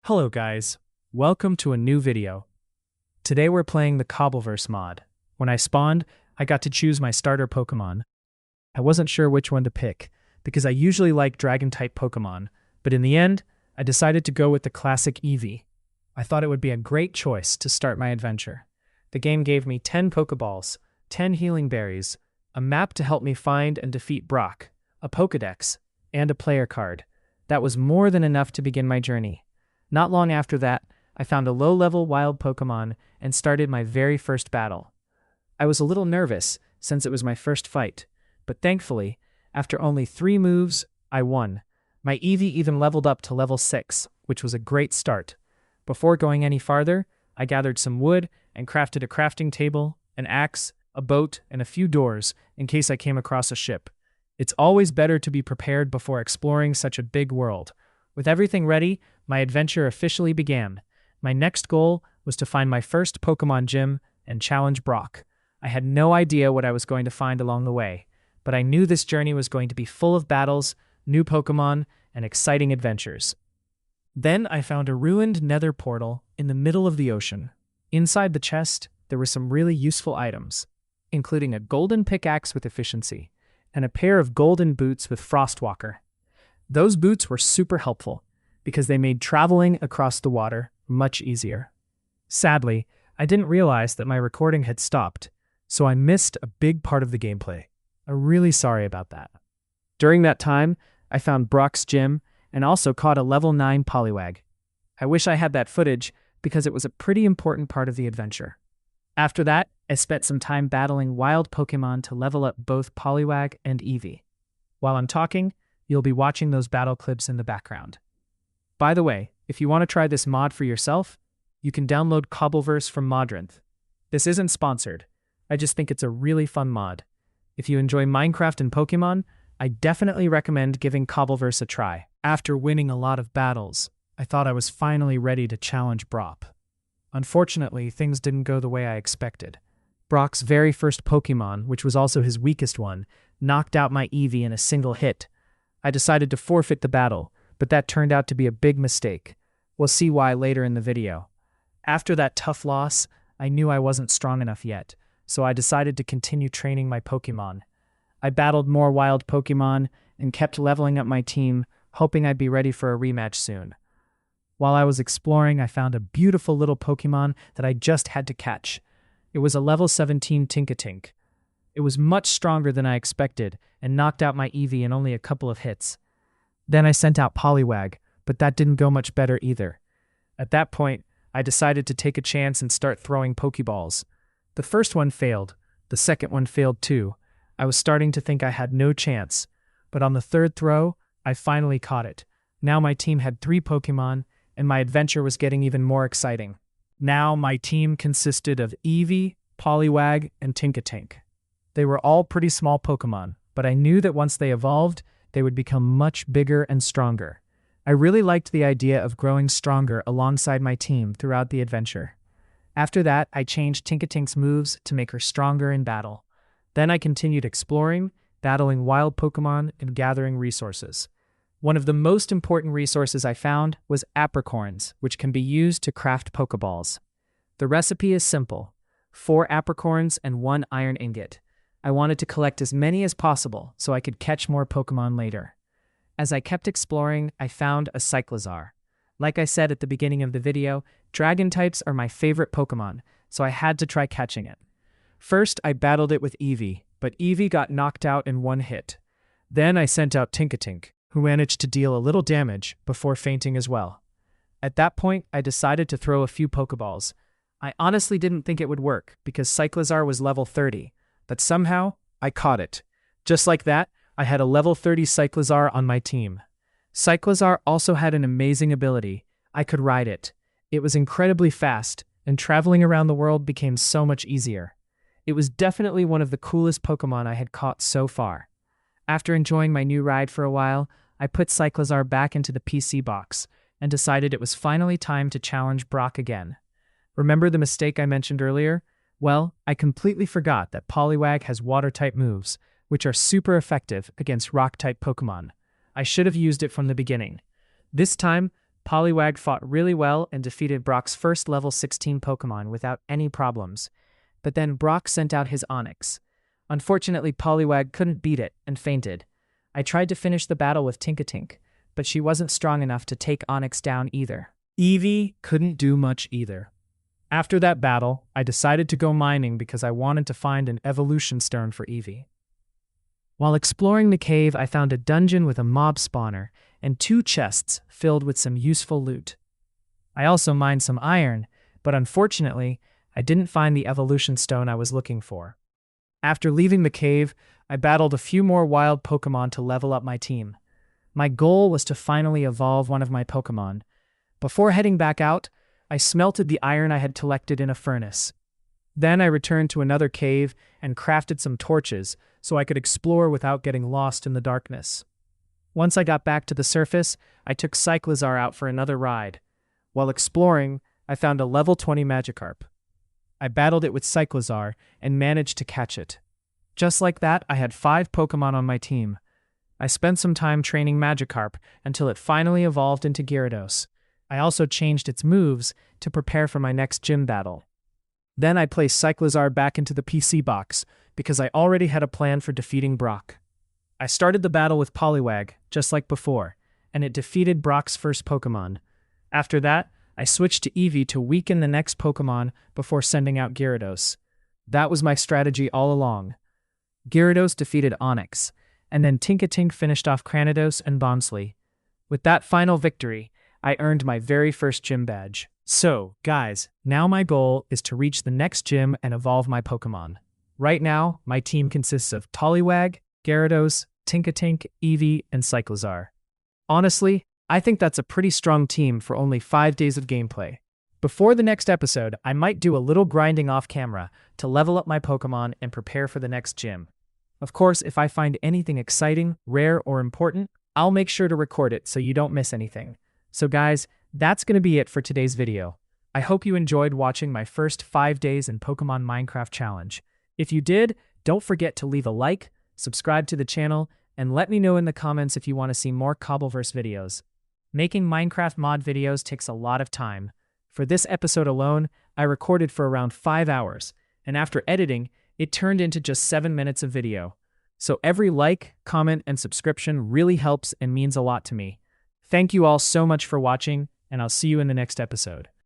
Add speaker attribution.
Speaker 1: Hello guys, welcome to a new video. Today we're playing the Cobbleverse mod. When I spawned, I got to choose my starter Pokemon. I wasn't sure which one to pick, because I usually like Dragon-type Pokemon, but in the end, I decided to go with the classic Eevee. I thought it would be a great choice to start my adventure. The game gave me 10 Pokeballs, 10 Healing Berries, a map to help me find and defeat Brock, a Pokedex, and a player card. That was more than enough to begin my journey. Not long after that, I found a low-level wild Pokemon and started my very first battle. I was a little nervous since it was my first fight, but thankfully, after only 3 moves, I won. My Eevee even leveled up to level 6, which was a great start. Before going any farther, I gathered some wood and crafted a crafting table, an axe, a boat, and a few doors in case I came across a ship. It's always better to be prepared before exploring such a big world. With everything ready, my adventure officially began. My next goal was to find my first Pokemon gym and challenge Brock. I had no idea what I was going to find along the way, but I knew this journey was going to be full of battles, new Pokemon, and exciting adventures. Then I found a ruined nether portal in the middle of the ocean. Inside the chest, there were some really useful items, including a golden pickaxe with efficiency and a pair of golden boots with Frostwalker. Those boots were super helpful because they made traveling across the water much easier. Sadly, I didn't realize that my recording had stopped, so I missed a big part of the gameplay. I'm really sorry about that. During that time, I found Brock's gym and also caught a level 9 Poliwag. I wish I had that footage because it was a pretty important part of the adventure. After that, I spent some time battling wild Pokemon to level up both Poliwag and Eevee. While I'm talking, you'll be watching those battle clips in the background. By the way, if you want to try this mod for yourself, you can download Cobbleverse from Modrinth. This isn't sponsored. I just think it's a really fun mod. If you enjoy Minecraft and Pokemon, I definitely recommend giving Cobbleverse a try. After winning a lot of battles, I thought I was finally ready to challenge Brock. Unfortunately, things didn't go the way I expected. Brock's very first Pokemon, which was also his weakest one, knocked out my Eevee in a single hit. I decided to forfeit the battle, but that turned out to be a big mistake. We'll see why later in the video. After that tough loss, I knew I wasn't strong enough yet, so I decided to continue training my Pokemon. I battled more wild Pokemon and kept leveling up my team, hoping I'd be ready for a rematch soon. While I was exploring, I found a beautiful little Pokemon that I just had to catch. It was a level 17 Tinkatink. It was much stronger than I expected and knocked out my Eevee in only a couple of hits. Then I sent out Poliwag, but that didn't go much better either. At that point, I decided to take a chance and start throwing Pokeballs. The first one failed. The second one failed too. I was starting to think I had no chance, but on the third throw, I finally caught it. Now my team had 3 Pokemon, and my adventure was getting even more exciting. Now my team consisted of Eevee, Poliwag, and Tinkatink. They were all pretty small Pokemon, but I knew that once they evolved, they would become much bigger and stronger. I really liked the idea of growing stronger alongside my team throughout the adventure. After that, I changed Tinkatink's moves to make her stronger in battle. Then I continued exploring, battling wild Pokemon, and gathering resources. One of the most important resources I found was apricorns, which can be used to craft Pokeballs. The recipe is simple: 4 apricorns and 1 iron ingot. I wanted to collect as many as possible so I could catch more Pokemon later. As I kept exploring, I found a Cyclizar. Like I said at the beginning of the video, dragon types are my favorite Pokemon, so I had to try catching it. First, I battled it with Eevee, but Eevee got knocked out in 1 hit. Then I sent out Tinkatink, who managed to deal a little damage before fainting as well. At that point, I decided to throw a few Pokeballs. I honestly didn't think it would work because Cyclizar was level 30, but somehow I caught it. Just like that, I had a level 30 Cyclizar on my team. Cyclizar also had an amazing ability. I could ride it. It was incredibly fast, and traveling around the world became so much easier. It was definitely one of the coolest Pokemon I had caught so far. After enjoying my new ride for a while, I put Cyclizar back into the PC box and decided it was finally time to challenge Brock again. Remember the mistake I mentioned earlier? Well, I completely forgot that Poliwag has Water-type moves, which are super effective against Rock-type Pokemon. I should have used it from the beginning. This time, Poliwag fought really well and defeated Brock's first level 16 Pokemon without any problems. But then Brock sent out his Onix. Unfortunately, Poliwag couldn't beat it and fainted. I tried to finish the battle with Tinkatink, but she wasn't strong enough to take Onix down either. Eevee couldn't do much either. After that battle, I decided to go mining because I wanted to find an evolution stone for Eevee. While exploring the cave, I found a dungeon with a mob spawner and 2 chests filled with some useful loot. I also mined some iron, but unfortunately, I didn't find the evolution stone I was looking for. After leaving the cave, I battled a few more wild Pokemon to level up my team. My goal was to finally evolve one of my Pokemon. Before heading back out, I smelted the iron I had collected in a furnace. Then I returned to another cave and crafted some torches so I could explore without getting lost in the darkness. Once I got back to the surface, I took Cyclizar out for another ride. While exploring, I found a level 20 Magikarp. I battled it with Cyclizar and managed to catch it. Just like that, I had 5 Pokemon on my team. I spent some time training Magikarp until it finally evolved into Gyarados. I also changed its moves to prepare for my next gym battle. Then I placed Cyclizar back into the PC box because I already had a plan for defeating Brock. I started the battle with Poliwag, just like before, and it defeated Brock's first Pokemon. After that, I switched to Eevee to weaken the next Pokemon before sending out Gyarados. That was my strategy all along. Gyarados defeated Onix, and then Tinkatink finished off Cranidos and Bonsly. With that final victory, I earned my very first gym badge. So, guys, now my goal is to reach the next gym and evolve my Pokemon. Right now, my team consists of Poliwag, Gyarados, Tinkatink, Eevee, and Cyclizar. Honestly, I think that's a pretty strong team for only 5 days of gameplay. Before the next episode, I might do a little grinding off camera to level up my Pokemon and prepare for the next gym. Of course, if I find anything exciting, rare, or important, I'll make sure to record it so you don't miss anything. So guys, that's going to be it for today's video. I hope you enjoyed watching my first 5 days in Pokemon Minecraft challenge. If you did, don't forget to leave a like, subscribe to the channel, and let me know in the comments if you want to see more Cobbleverse videos. Making Minecraft mod videos takes a lot of time. For this episode alone, I recorded for around 5 hours, and after editing, it turned into just 7 minutes of video. So every like, comment, and subscription really helps and means a lot to me. Thank you all so much for watching, and I'll see you in the next episode.